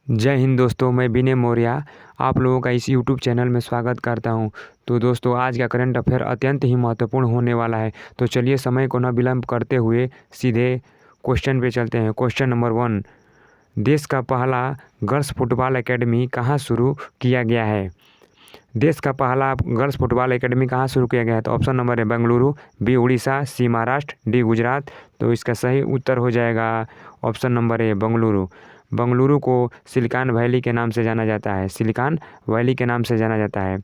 जय हिंद दोस्तों, मैं विनय मौर्य आप लोगों का इस यूट्यूब चैनल में स्वागत करता हूं। तो दोस्तों, आज का करंट अफेयर अत्यंत ही महत्वपूर्ण होने वाला है। तो चलिए समय को न विलंब करते हुए सीधे क्वेश्चन पे चलते हैं। क्वेश्चन नंबर 1, देश का पहला गर्ल्स फुटबॉल एकेडमी कहाँ शुरू किया गया है? देश का पहला गर्ल्स फुटबॉल एकेडमी कहाँ शुरू किया गया है? तो ऑप्शन नंबर है बेंगलुरु, बी उड़ीसा, सी महाराष्ट्र, डी गुजरात। तो इसका सही उत्तर हो जाएगा ऑप्शन नंबर ए बेंगलुरु। बेंगलुरु को सिलिकॉन वैली के नाम से जाना जाता है, सिलिकॉन वैली के नाम से जाना जाता है।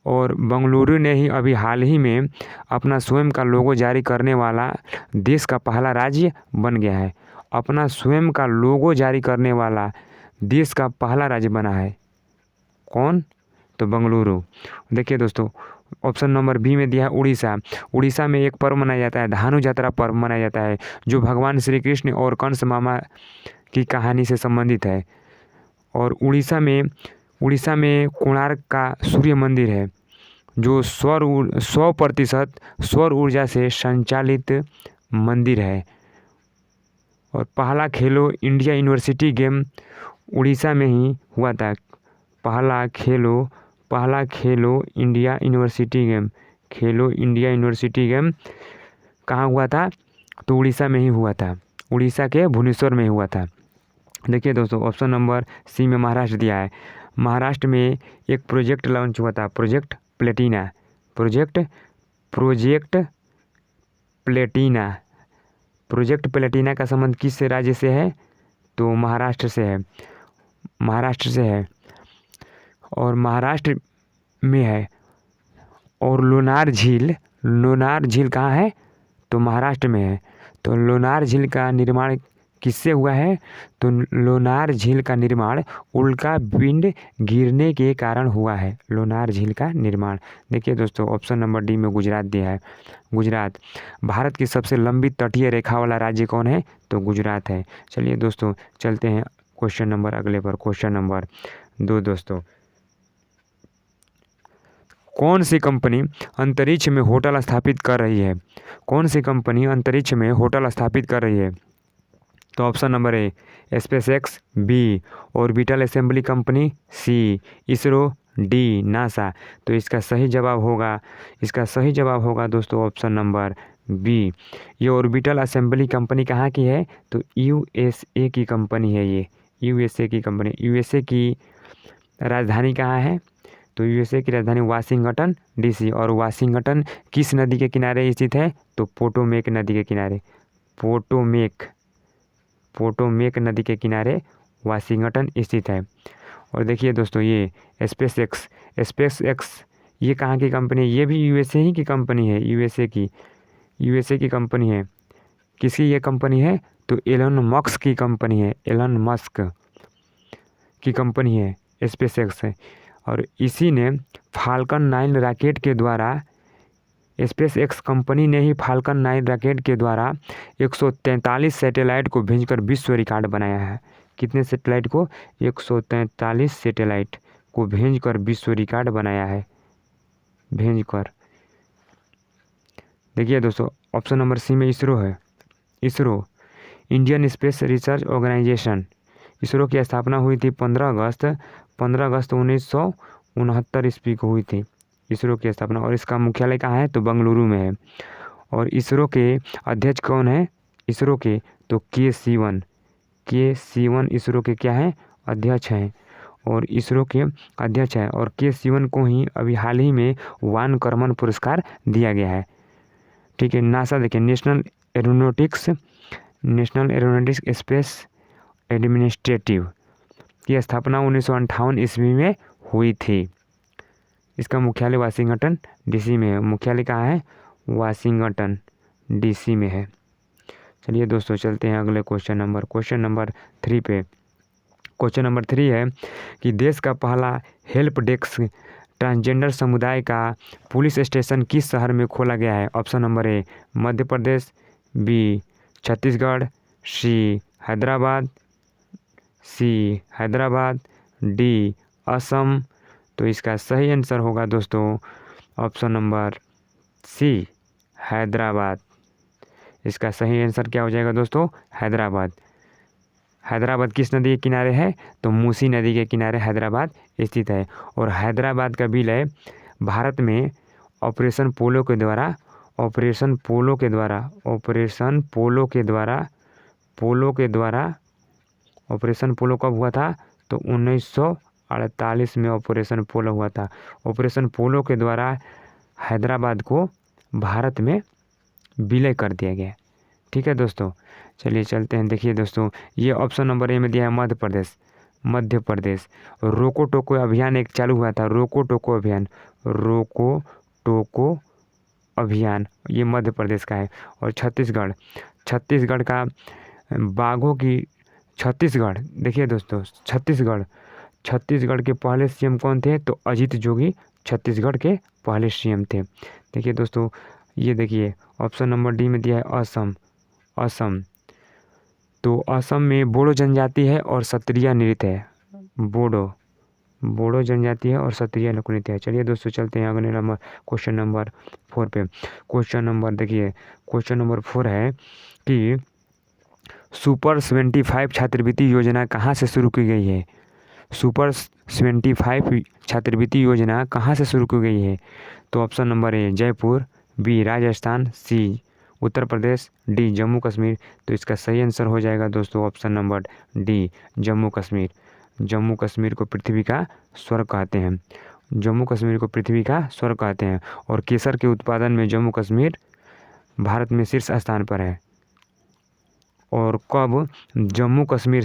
और बेंगलुरु ने ही अभी हाल ही में अपना स्वयं का लोगो जारी करने वाला देश का पहला राज्य बन गया है। अपना स्वयं का लोगो जारी करने वाला देश का पहला राज्य बना है। कौन? तो बेंगलुरु। देखिए दोस्तों, ऑप्शन नंबर बी में दिया है उड़ीसा। उड़ीसा में एक पर्व मनाया जाता है, धानु यात्रा पर्व मनाया जाता है, जो भगवान श्री कृष्ण और कंस मामा की कहानी से संबंधित है। और उड़ीसा में कोणार्क का सूर्य मंदिर है, जो 100% सौर ऊर्जा से संचालित मंदिर है। और पहला खेलो इंडिया यूनिवर्सिटी गेम उड़ीसा में ही हुआ था। पहला खेलो इंडिया यूनिवर्सिटी गेम, खेलो इंडिया यूनिवर्सिटी गेम कहाँ हुआ था? तो उड़ीसा में ही हुआ था, उड़ीसा के भुवनेश्वर में हुआ था। देखिए दोस्तों, ऑप्शन नंबर सी में महाराष्ट्र दिया है। महाराष्ट्र में एक प्रोजेक्ट लॉन्च हुआ था, प्रोजेक्ट प्लेटिना। प्रोजेक्ट प्लेटिना का संबंध किस राज्य से है? तो महाराष्ट्र से है, और महाराष्ट्र में है। और लोनार झील कहाँ है? तो महाराष्ट्र में है। तो लोनार झील का निर्माण किससे हुआ है? तो लोनार झील का निर्माण उल्का पिंड गिरने के कारण हुआ है, लोनार झील का निर्माण। देखिए दोस्तों, ऑप्शन नंबर डी में गुजरात दिया है। गुजरात भारत की सबसे लंबी तटीय रेखा वाला राज्य कौन है? तो गुजरात है। चलिए दोस्तों, चलते हैं क्वेश्चन नंबर अगले पर। क्वेश्चन नंबर 2 दोस्तों, कौन सी कंपनी अंतरिक्ष में होटल स्थापित कर रही है? कौन सी कंपनी अंतरिक्ष में होटल स्थापित कर रही है? तो option number A SpaceX, B orbital assembly company, C ISRO, D NASA. तो इसका सही जवाब होगा दोस्तों ऑप्शन नंबर बी। ये ऑर्बिटल असेंबली कंपनी कहाँ की है? तो यूएसए की कंपनी है। ये यूएसए की कंपनी। यूएसए की राजधानी कहाँ है? तो यूएसए की राजधानी वाशिंगटन डीसी। और वाशिंगटन किस नदी के किनारे स्थित है? तो पोटोमेक नदी के किनारे। पोटोमेक नदी के किनारे वाशिंगटन स्थित है। और देखिए दोस्तों, ये स्पेस एक्स ये कहाँ की कंपनी है? ये भी यूएसए ही की कंपनी है, यूएसए की कंपनी है। किसकी ये कंपनी है? तो एलन मस्क की कंपनी है, एलन मस्क की कंपनी है स्पेस एक्स है। और इसी ने फाल्कन 9 रॉकेट के द्वारा, स्पेस एक्स कंपनी ने ही फाल्कन 9 रॉकेट के द्वारा 143 सैटेलाइट को भेजकर विश्व रिकॉर्ड बनाया है। कितने सैटेलाइट को? 143 सैटेलाइट को भेजकर विश्व रिकॉर्ड बनाया है, भेजकर। देखिए दोस्तों, ऑप्शन नंबर सी में इसरो है। ISRO Indian Space Research Organisation. ISRO की स्थापना हुई थी 15 अगस्त 1969 ईस्वी को हुई थी इसरो की स्थापना। और इसका मुख्यालय कहाँ है? तो बेंगलुरु में है। और इसरो के अध्यक्ष कौन है? इसरो के तो के सीवन इसरो के क्या है? अध्यक्ष हैं। और इसरो के अध्यक्ष हैं। और के सीवन को ही अभी हाल ही में वान कर्मन पुरस्कार दिया गया है। ठीक है। नासा देखिए, नेशनल एरोनॉटिक्स स्पेस एडमिनिस्ट्रेटिव की स्थापना 1958 ईस्वी में हुई थी। इसका मुख्यालय वाशिंगटन डीसी में है। मुख्यालय कहाँ है? वाशिंगटन डीसी में है। चलिए दोस्तों, चलते हैं अगले क्वेश्चन नंबर 3 पे। क्वेश्चन नंबर 3 है कि देश का पहला हेल्प डेस्क ट्रांसजेंडर समुदाय का पुलिस स्टेशन किस शहर में खोला गया है? Option number A Madhya Pradesh, B Chhattisgarh, C Hyderabad, D Assam. तो इसका सही आंसर होगा दोस्तों ऑप्शन नंबर सी हैदराबाद। इसका सही आंसर क्या हो जाएगा दोस्तों? हैदराबाद। हैदराबाद किस नदी के किनारे है? तो मूसी नदी के किनारे हैदराबाद स्थित है। और हैदराबाद का विलय भारत में ऑपरेशन पोलो के द्वारा ऑपरेशन पोलो के द्वारा ऑपरेशन पोलो कब हुआ था? तो 1948 में ऑपरेशन पोलो हुआ था। ऑपरेशन पोलो के द्वारा हैदराबाद को भारत में विलय कर दिया गया। ठीक है दोस्तों, चलिए चलते हैं। देखिए दोस्तों, ये ऑप्शन नंबर ए में दिया है मध्य प्रदेश। रोको टोको अभियान एक चालू हुआ था, रोको टोको अभियान ये मध्य प्रदेश का है। और छत्तीसगढ़ का बाघों की देखिए दोस्तों, छत्तीसगढ़ के पहले सीएम कौन थे? तो अजीत जोगी छत्तीसगढ़ के पहले सीएम थे। देखिए दोस्तों, ये देखिए ऑप्शन नंबर डी में दिया है असम। तो असम में बोडो जनजाति है और क्षत्रिय नृत्य है। बोडो जनजाति है और क्षत्रिय नृत्य है। चलिए दोस्तों, चलते हैं अगले नंबर क्वेश्चन नंबर 4 पे। क्वेश्चन नंबर 4 है कि सुपर 75 छात्रवृत्ति योजना कहाँ से शुरू की गई है? सुपर 75 छात्रवृत्ति योजना कहाँ से शुरू की गई है? तो option number A Jaipur, B Rajasthan, C Uttar Pradesh, D Jammu Kashmir. तो इसका सही आंसर हो जाएगा दोस्तों option number D Jammu Kashmir. Jammu Kashmir को पृथ्वी का स्वर्ग कहते हैं। और केसर के उत्पादन में जम्मू कश्मीर भारत में शीर्ष स्थान पर है। और कब जम्मू कश्मीर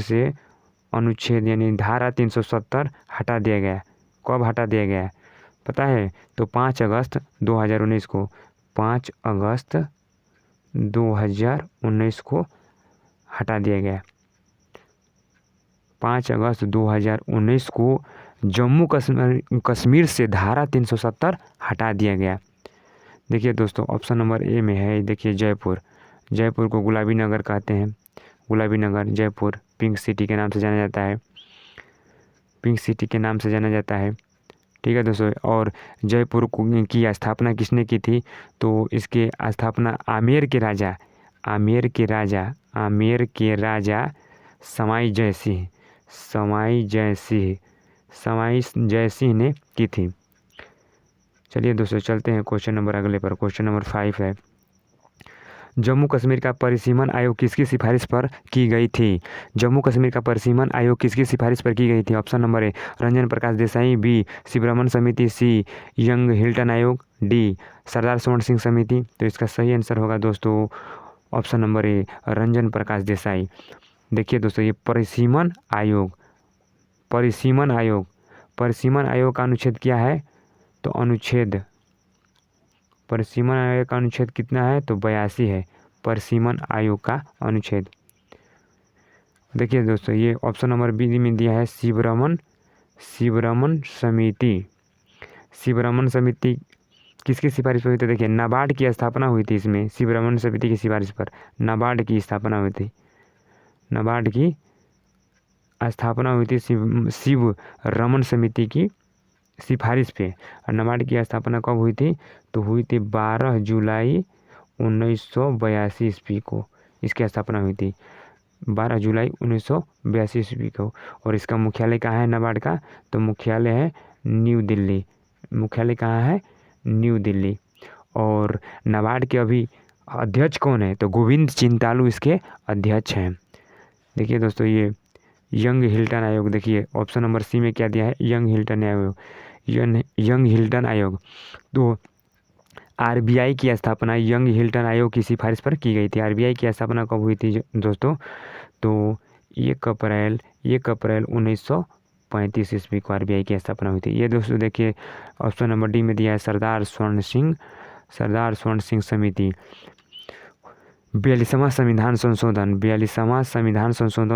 से अनुच्छेद यानी धारा 370 हटा दिया गया? कब हटा दिया गया पता है? तो 5 अगस्त 2019 को 5 अगस्त 2019 को हटा दिया गया। 5 अगस्त 2019 को जम्मू कश्मीर से धारा 370 हटा दिया गया। देखिए दोस्तों, ऑप्शन नंबर ए में है, देखिए जयपुर को गुलाबी नगर कहते हैं। गुलाबी नगर जयपुर पिंक सिटी के नाम से जाना जाता है। ठीक है दोस्तों, और जयपुर की स्थापना किसने की थी? तो इसके स्थापना आमेर के राजा समाई जयसिंह ने की थी। चलिए दोस्तों, चलते हैं क्वेश्चन नंबर अगले पर। क्वेश्चन नंबर 5 है, जम्मू कश्मीर का परिसीमन आयोग किसकी सिफारिश पर की गई थी? जम्मू कश्मीर का परिसीमन आयोग किसकी सिफारिश पर की गई थी? Option number A Ranjan Prakash Desai, B Shivaraman समिति, सी यंग हिल्टन आयोग, डी सरदार स्वर्ण सिंह समिति। तो इसका सही आंसर होगा दोस्तों option number A Ranjan Prakash Desai. देखिए दोस्तों, ये परिसीमन आयोग का अनुच्छेद क्या है? तो परिसीमन आयोग का अनुच्छेद कितना है? तो 82 है परिसीमन आयोग का अनुच्छेद। देखिए दोस्तों, ये ऑप्शन नंबर बी में दिया है शिवरमन समिति किसकी सिफारिश पर हुई थी? देखिए नाबार्ड की स्थापना हुई थी इसमें, शिवरमन समिति की सिफारिश पर नाबार्ड की स्थापना हुई थी शिव रमन समिति की सिफारिश पे। और नाबार्ड की स्थापना कब हुई थी? तो हुई थी 12 जुलाई 1982 ईस्वी को इसकी स्थापना हुई थी, 12 जुलाई 1982 ईस्वी को। और इसका मुख्यालय कहाँ है नाबार्ड का? तो मुख्यालय है न्यू दिल्ली। और नाबार्ड के अभी अध्यक्ष कौन है? तो गोविंद चिंतालू इसके अध्यक्ष हैं। देखिए दोस्तों, ये यंग हिल्टन आयोग, देखिए ऑप्शन नंबर सी में क्या दिया है? यंग हिल्टन आयोग। तो आरबीआई की स्थापना यंग हिल्टन आयोग की सिफारिश पर की गई थी। आरबीआई की स्थापना कब हुई थी दोस्तों? तो 1 अप्रैल 1935 ईस्वी को आरबीआई की स्थापना हुई थी। ये दोस्तों देखिए ऑप्शन नंबर डी में दिया है सरदार स्वर्ण सिंह समिति। 42वां संविधान संशोधन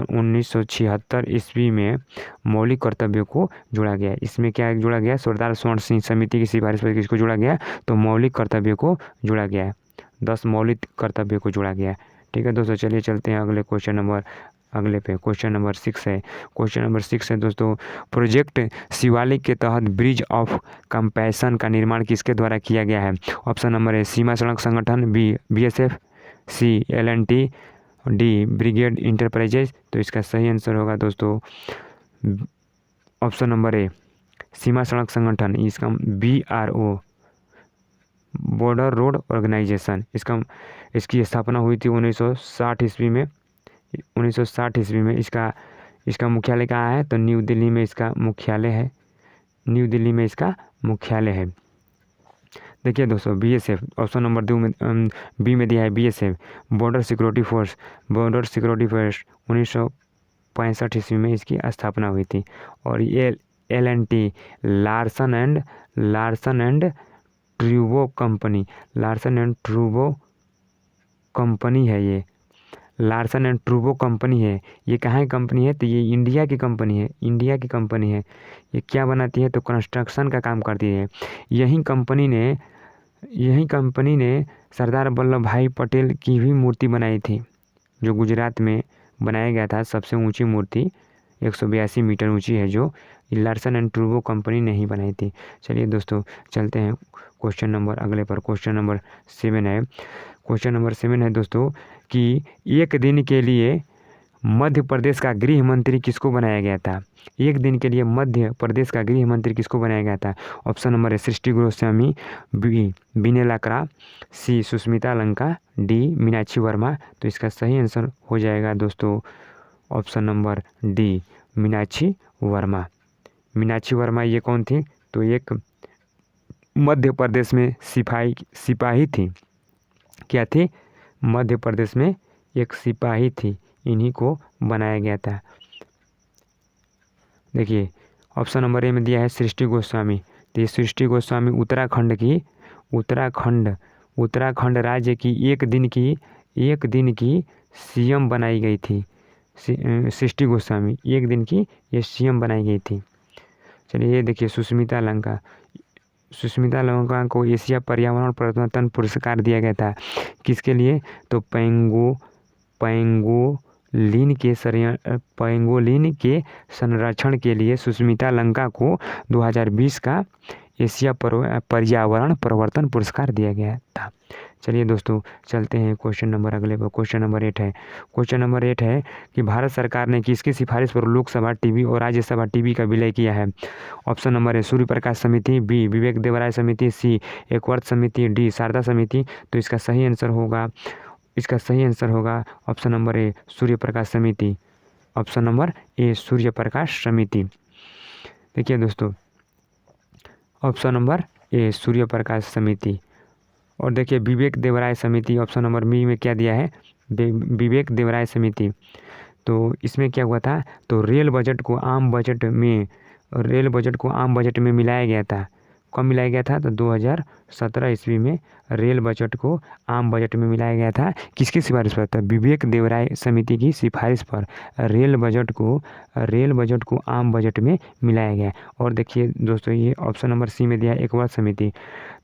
1976 ईस्वी में मौलिक कर्तव्यों को जोड़ा गया। इसमें क्या जोड़ा गया? सरदार स्वर्ण सिंह समिति की सिफारिश पर किसको जोड़ा गया? तो मौलिक कर्तव्यों को जोड़ा गया। 10 मौलिक कर्तव्यों को जोड़ा गया। ठीक है दोस्तों, चलिए चलते हैं अगले क्वेश्चन नंबर क्वेश्चन नंबर 6 है। क्वेश्चन नंबर 6 है दोस्तों, प्रोजेक्ट शिवालिक के तहत ब्रिज ऑफ कंपैशन का निर्माण किसके द्वारा किया गया है? ऑप्शन नंबर ए सीमा सड़क संगठन, बी बीएसएफ, सी एल&टी डी ब्रिगेड इंटरप्राइजेज। तो इसका सही आंसर होगा दोस्तों ऑप्शन नंबर ए सीमा सड़क संगठन, इसका BRO बॉर्डर रोड ऑर्गेनाइजेशन। इसकी स्थापना हुई थी 1960 ईस्वी में। 1960 ईस्वी में इसका मुख्यालय कहाँ है? तो न्यू दिल्ली में इसका मुख्यालय है। न्यू दिल्ली में इसका मुख्यालय है। देखिए दोस्तों BSF ऑप्शन नंबर 2 में बी में दिया है BSF border security force. Border security force 1965 ईस्वी में इसकी स्थापना हुई थी। और ये L&T लार्सन एंड ट्रूबो कंपनी, लार्सन एंड ट्रूबो कंपनी है। ये लार्सन एंड ट्रूबो कंपनी है। ये कहाँ की कंपनी है? तो ये इंडिया की कंपनी है। इंडिया की कंपनी है। ये क्या बनाती है? तो कंस्ट्रक्शन का काम करती है। यही कंपनी ने सरदार वल्लभ भाई पटेल की भी मूर्ति बनाई थी, जो गुजरात में बनाया गया था। सबसे ऊंची मूर्ति 182 मीटर ऊंची है, जो लार्सन एंड ट्रूबो कंपनी ने ही बनाई थी। चलिए दोस्तों चलते हैं क्वेश्चन नंबर अगले पर। क्वेश्चन नंबर 7 है। क्वेश्चन नंबर 7 है दोस्तों कि एक दिन के लिए मध्य प्रदेश का गृह मंत्री किसको बनाया गया था? एक दिन के लिए मध्य प्रदेश का गृह मंत्री किसको बनाया गया था? ऑप्शन नंबर है सृष्टि गोस्वामी, बी विनय लाकरा, सी सुष्मिता लंका, डी मीनाक्षी वर्मा। तो इसका सही आंसर हो जाएगा दोस्तों option number D Meenakshi Verma. Meenakshi Verma ये कौन थी? तो एक मध्य प्रदेश में सिपाही थी। क्या थी? मध्य प्रदेश में एक सिपाही थी। इन्हीं को बनाया गया था। देखिए ऑप्शन नंबर ए में दिया है सृष्टि गोस्वामी। तो ये सृष्टि गोस्वामी उत्तराखंड राज्य की एक दिन की CM बनाई गई थी। सृष्टि गोस्वामी एक दिन की ये CM बनाई गई थी। चलिए ये देखिए सुष्मिता लंका को एशिया पर्यावरण परिवर्तन पुरस्कार दिया गया था। किसके लिए? तो पेंगोलिन के संरक्षण के लिए सुष्मिता लंका को 2020 का एशिया पर्यावरण परिवर्तन पुरस्कार दिया गया था। चलिए दोस्तों चलते हैं क्वेश्चन नंबर अगले पर। क्वेश्चन नंबर 8 है। क्वेश्चन नंबर 8 है कि भारत सरकार ने किसकी सिफारिश पर लोकसभा टीवी और राज्यसभा टीवी का विलय किया है? ऑप्शन नंबर है सूर्य प्रकाश समिति, बी विवेक देवराय समिति, सी एकवर्त समिति, डी शारदा समिति। तो इसका सही आंसर होगा ऑप्शन नंबर ए सूर्य प्रकाश समिति। ऑप्शन नंबर ए सूर्य प्रकाश समिति। देखिए दोस्तों ऑप्शन नंबर ए सूर्य प्रकाश समिति। और देखिए विवेक देवराय समिति ऑप्शन नंबर बी में क्या दिया है? विवेक देवराय समिति। तो इसमें क्या हुआ था? तो रेल बजट को आम बजट में मिलाया गया था। कब मिलाया गया था? तो 2017 ईस्वी में रेल बजट को आम बजट में मिलाया गया था। किसकी सिफारिश पर? था विवेक देवराय समिति की सिफारिश पर रेल बजट को आम बजट में मिलाया गया। और देखिए दोस्तों ये ऑप्शन नंबर सी में दिया है एकवर्त समिति।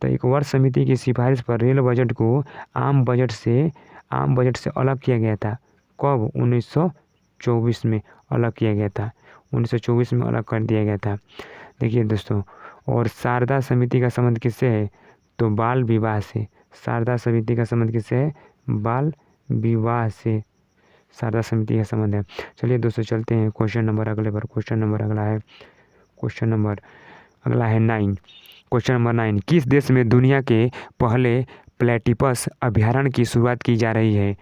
तो एकवर्त समिति की सिफारिश पर रेल बजट को आम बजट से अलग किया गया था। कब? 1924 में अलग किया गया था। 1924 में अलग कर दिया गया था। देखिए दोस्तों और शारदा समिति का संबंध किससे है? तो बाल विवाह से। शारदा समिति का संबंध किससे है? बाल विवाह से शारदा समिति का संबंध है। चलिए दोस्तों चलते हैं क्वेश्चन नंबर अगले पर। क्वेश्चन नंबर अगला है 9। क्वेश्चन नंबर 9 किस देश में दुनिया के पहले प्लेटिपस अभयारण्य की शुरुआत की जा रही है?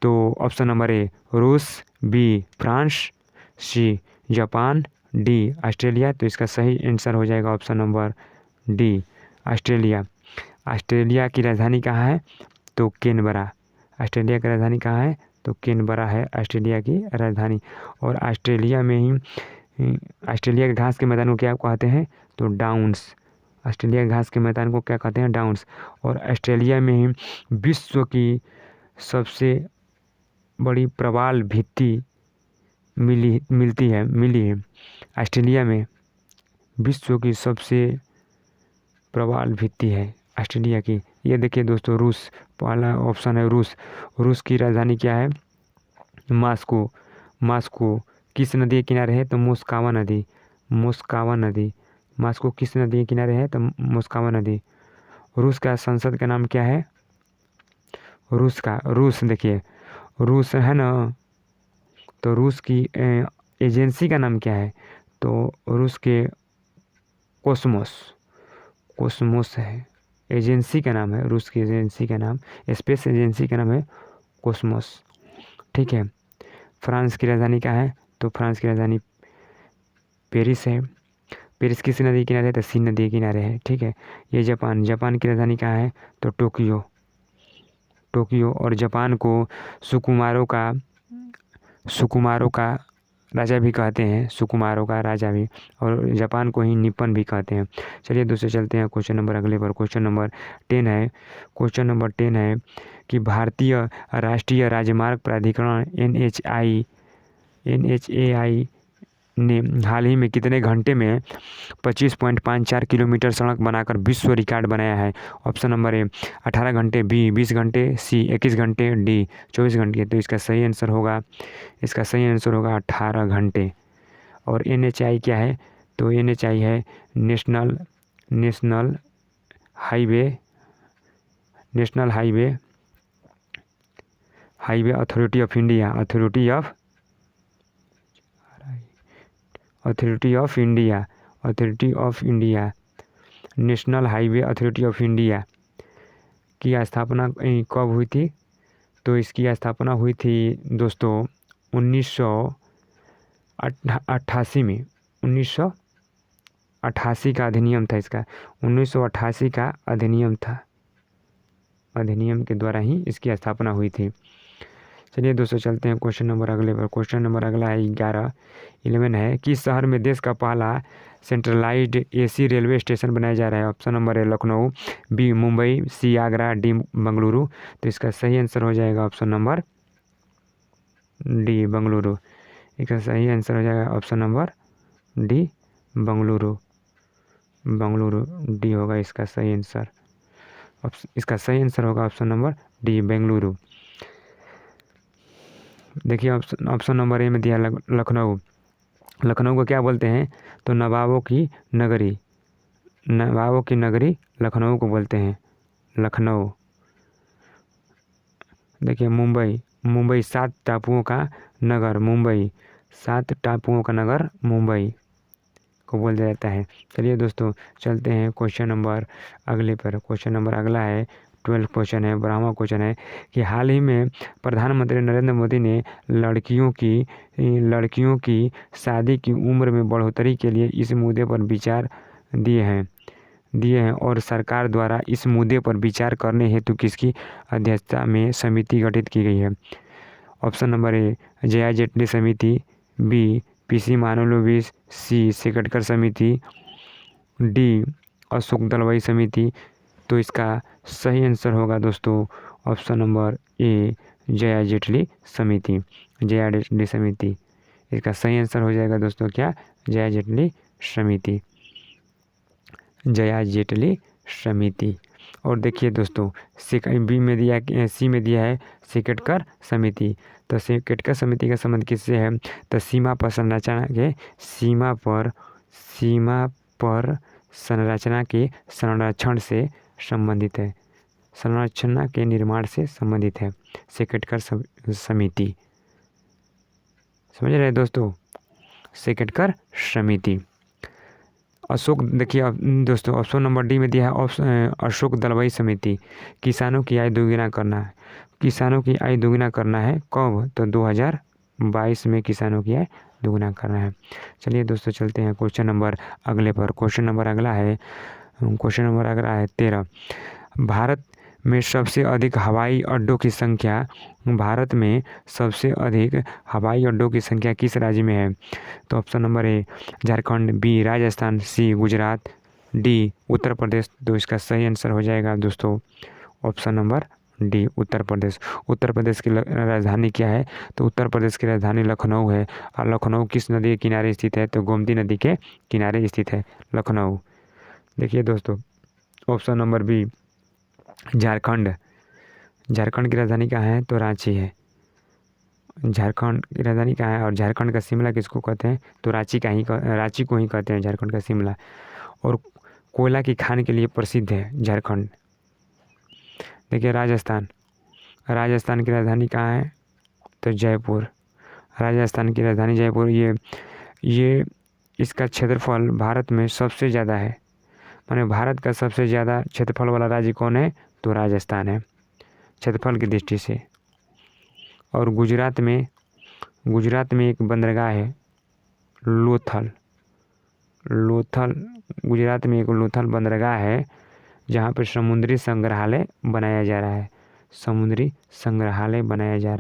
तो ऑप्शन नंबर ए रूस, B France, C Japan, D Australia. तो इसका सही आंसर हो जाएगा option number D Australia. Australia की राजधानी कहाँ है? तो कैनबरा। ऑस्ट्रेलिया की राजधानी कहाँ है? तो कैनबरा है ऑस्ट्रेलिया की राजधानी। और ऑस्ट्रेलिया के घास के मैदान को क्या कहते हैं? तो डाउन्स। ऑस्ट्रेलिया के घास के मैदान को क्या कहते हैं? डाउन्स। और ऑस्ट्रेलिया में ही विश्व की सबसे बड़ी प्रवाल भित्ति मिली है। ऑस्ट्रेलिया में विश्व की सबसे प्रवाल भित्ति है ऑस्ट्रेलिया की। ये देखिए दोस्तों रूस, पहला ऑप्शन है रूस। रूस की राजधानी क्या है? मॉस्को। किस नदी के किनारे है? तो मोस्कावा नदी। मॉस्को किस नदी के किनारे है? तो मोस्कावा नदी। रूस का संसद का नाम क्या है? रूस देखिए रूस है ना, तो रूस की एजेंसी का नाम क्या है? तो रूस के कोस्मोस, कोस्मोस है एजेंसी का नाम है, रूस की एजेंसी का नाम, स्पेस एजेंसी का नाम है कोस्मोस। ठीक है। फ्रांस की राजधानी क्या है? तो फ्रांस की राजधानी पेरिस है। पेरिस किस नदी के किनारे है? तो सीन नदी के किनारे है। ठीक है। ये जापान, जापान की राजधानी कहाँ है? तो टोक्यो, टोक्यो। और जापान को सुकुमारों का राजा भी कहते हैं, सुकुमारों का राजा भी, और जापान को ही निपन भी कहते हैं। चलिए दूसरे चलते हैं क्वेश्चन नंबर अगले पर। क्वेश्चन नंबर 10 है, क्वेश्चन नंबर 10 है कि भारतीय राष्ट्रीय राजमार्ग प्राधिकरण NHAI ने हाल ही में कितने घंटे में 25.54 किलोमीटर सड़क बनाकर विश्व रिकॉर्ड बनाया है? ऑप्शन नंबर ए 18 घंटे, बी 20 घंटे, सी 21 घंटे, डी 24 घंटे। तो इसका सही आंसर होगा 18 घंटे। और NHAI क्या है? तो NHAI है national highway highway authority of India, national highway authority of India की स्थापना कब हुई थी? तो इसकी स्थापना हुई थी दोस्तों 1988 में। 1988 का अधिनियम था इसका, 1988 का अधिनियम था, अधिनियम के द्वारा ही इसकी स्थापना हुई थी। चलिए दोस्तों चलते हैं क्वेश्चन नंबर अगले पर। क्वेश्चन नंबर अगला है 11 है, किस शहर में देश का पहला सेंट्रलाइज्ड AC रेलवे स्टेशन बनाया जा रहा है? Option number A Lucknow, B Mumbai, C Agra, D Bengaluru. तो इसका सही आंसर हो जाएगा ऑप्शन नंबर डी बेंगलुरु। इसका सही आंसर हो जाएगा option number D Bengaluru, D होगा इसका सही आंसर। इसका सही आंसर होगा ऑप्शन नंबर डी बेंगलुरु। देखिए ऑप्शन नंबर ए में दिया लखनऊ। लखनऊ को क्या बोलते हैं? तो नवाबों की नगरी लखनऊ को बोलते हैं, लखनऊ। देखिए मुंबई 7 टापुओं का नगर, मुंबई को बोला जाता है। चलिए दोस्तों चलते हैं क्वेश्चन नंबर अगले पर। क्वेश्चन नंबर अगला है 12 क्वेश्चन है, 12वां क्वेश्चन है कि हाल ही में प्रधानमंत्री नरेंद्र मोदी ने लड़कियों की शादी की उम्र में बढ़ोतरी के लिए इस मुद्दे पर विचार दिए हैं और सरकार द्वारा इस मुद्दे पर विचार करने हेतु किसकी अध्यक्षता में समिति गठित की गई है? ऑप्शन नंबर ए जया जेटली समिति, बी PC मानवलोविस, सी सेकटकर समिति, डी अशोक दलवाई समिति। तो इसका सही आंसर होगा दोस्तों ऑप्शन नंबर ए जया जेटली समिति, इसका सही आंसर हो जाएगा दोस्तों क्या? जया जेटली समिति। और देखिए दोस्तों सी में दिया है सेकटकर समिति। तो सेकटकर समिति का संबंध किससे है? तो सीमा पर संरचना के संरक्षण से संबंधित है, संरचना के निर्माण से संबंधित है सेकटकर समिति। समझ रहे दोस्तों? सेकटकर समिति। अशोक, देखिए दोस्तों ऑप्शन नंबर डी में दिया है अशोक दलवाई समिति, किसानों की आय दोगुना करना है। कब? तो 2022 में किसानों की आय दोगुना करना है। चलिए दोस्तों चलते हैं क्वेश्चन नंबर अगले पर। क्वेश्चन नंबर अगला है 13। भारत में सबसे अधिक हवाई अड्डों की संख्या किस राज्य में है? तो option number A Jharkhand, B Rajasthan, C Gujarat, D Uttar Pradesh. तो इसका सही आंसर हो जाएगा दोस्तों option number D Uttar Pradesh. Uttar Pradesh की राजधानी क्या है? तो उत्तर प्रदेश की राजधानी लखनऊ है। और लखनऊ किस नदी के किनारे स्थित है? तो गोमती नदी के किनारे स्थित है लखनऊ। देखिए दोस्तों ऑप्शन नंबर बी झारखंड की राजधानी कहाँ है? तो रांची है। झारखंड की राजधानी कहाँ है? और झारखंड का शिमला किसको कहते हैं? तो रांची को ही कहते हैं झारखंड का शिमला। और कोयला की खान के लिए प्रसिद्ध है झारखंड। देखिए राजस्थान की राजधानी कहाँ है? तो जयपुर। राजस्थान की राजधानी जयपुर। ये इसका क्षेत्रफल भारत में सबसे ज़्यादा है, माने भारत का सबसे ज़्यादा क्षेत्रफल वाला राज्य कौन है? तो राजस्थान है क्षेत्रफल की दृष्टि से। और गुजरात में एक बंदरगाह है लोथल। गुजरात में एक लोथल बंदरगाह है जहाँ पर समुद्री संग्रहालय बनाया जा रहा है। संग्रहालय बनाया जा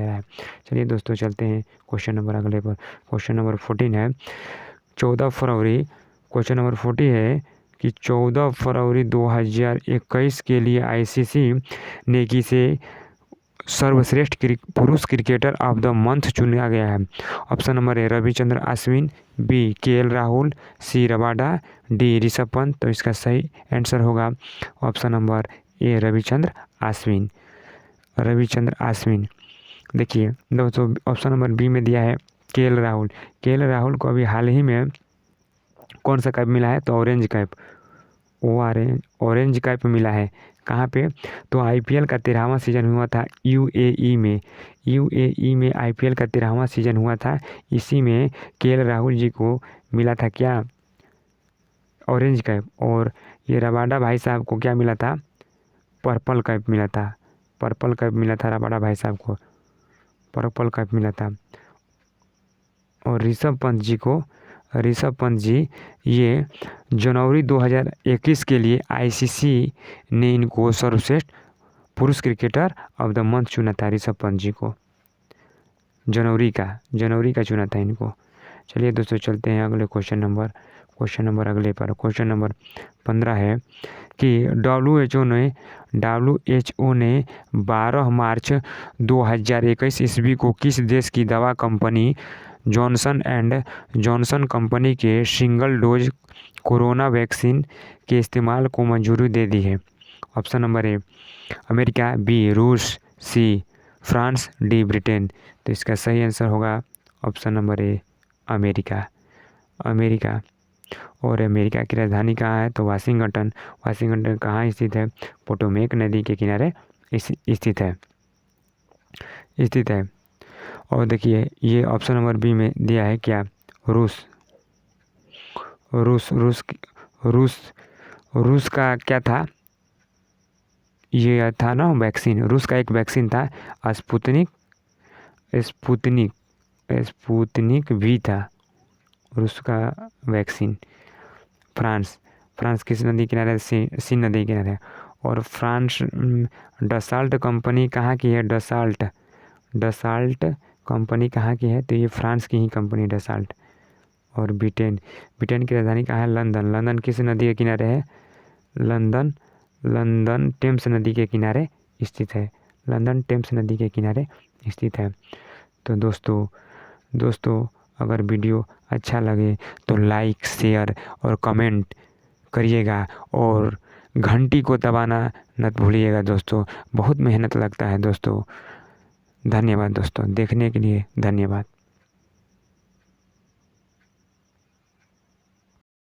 रहा है। चलिए दोस्तों चलते हैं क्वेश्चन नंबर अगले पर। क्वेश्चन नंबर 14 है 14 फरवरी। क्वेश्चन नंबर 40 है कि 14 फरवरी 2021 के लिए आईसीसी ने किसे सर्वश्रेष्ठ पुरुष क्रिकेटर ऑफ द मंथ चुना गया है? Option number A Ravichandra Ashwin, B KL Rahul, C Rabada, D Rishabh Pant. तो इसका सही आंसर होगा option number A Ravichandra Ashwin. देखिए दोस्तों ऑप्शन नंबर बी में दिया है केएल राहुल को अभी हाल ही में कौन सा कैप मिला है? तो ऑरेंज कैप मिला है। कहाँ पे? तो आईपीएल का 13वां सीजन हुआ था यूएई में आईपीएल का 13वां सीजन हुआ था। इसी में केएल राहुल जी को मिला था क्या? Orange cap. और ये रबाडा भाई साहब को क्या मिला था? पर्पल कैप मिला था रबाडा भाई साहब को पर्पल कैप मिला था। और ऋषभ पंत जी ये जनवरी 2021 के लिए आईसीसी ने इनको सर्वश्रेष्ठ पुरुष क्रिकेटर ऑफ द मंथ चुना था। ऋषभ पंत जी को जनवरी का चुना था इनको। चलिए दोस्तों चलते हैं अगले क्वेश्चन नंबर अगले पर। क्वेश्चन नंबर 15 है कि डब्ल्यूएचओ ने 12 मार्च 2021 ईस्वी को किस देश की दवा कंपनी जॉनसन कंपनी के सिंगल डोज कोरोना वैक्सीन के इस्तेमाल को मंजूरी दे दी है? Option number A America, B रूस, सी फ्रांस, डी ब्रिटेन। तो इसका सही आंसर होगा ऑप्शन नंबर ए अमेरिका। और अमेरिका की राजधानी कहाँ है? तो वाशिंगटन कहाँ स्थित है? पोटोमेक नदी के किनारे स्थित है। और देखिए ये ऑप्शन नंबर बी में दिया है क्या? रूस का क्या था? ये था ना वैक्सीन, रूस का एक वैक्सीन था स्पुतनिक भी था रूस का वैक्सीन। फ्रांस किस नदी किनारे? सीन नदी किनारे। और फ्रांस डसाल्ट कंपनी कहाँ की है? डसाल्ट कंपनी कहाँ की है? तो ये फ्रांस की ही कंपनी डसाल्ट। और ब्रिटेन की राजधानी कहाँ है? लंदन किस नदी के किनारे है? लंदन टेम्स नदी के किनारे स्थित है। तो दोस्तों अगर वीडियो अच्छा लगे तो लाइक, शेयर और कमेंट करिएगा और घंटी को दबाना मत भूलिएगा दोस्तों। बहुत मेहनत लगता है दोस्तों। धन्यवाद दोस्तों, देखने के लिए धन्यवाद।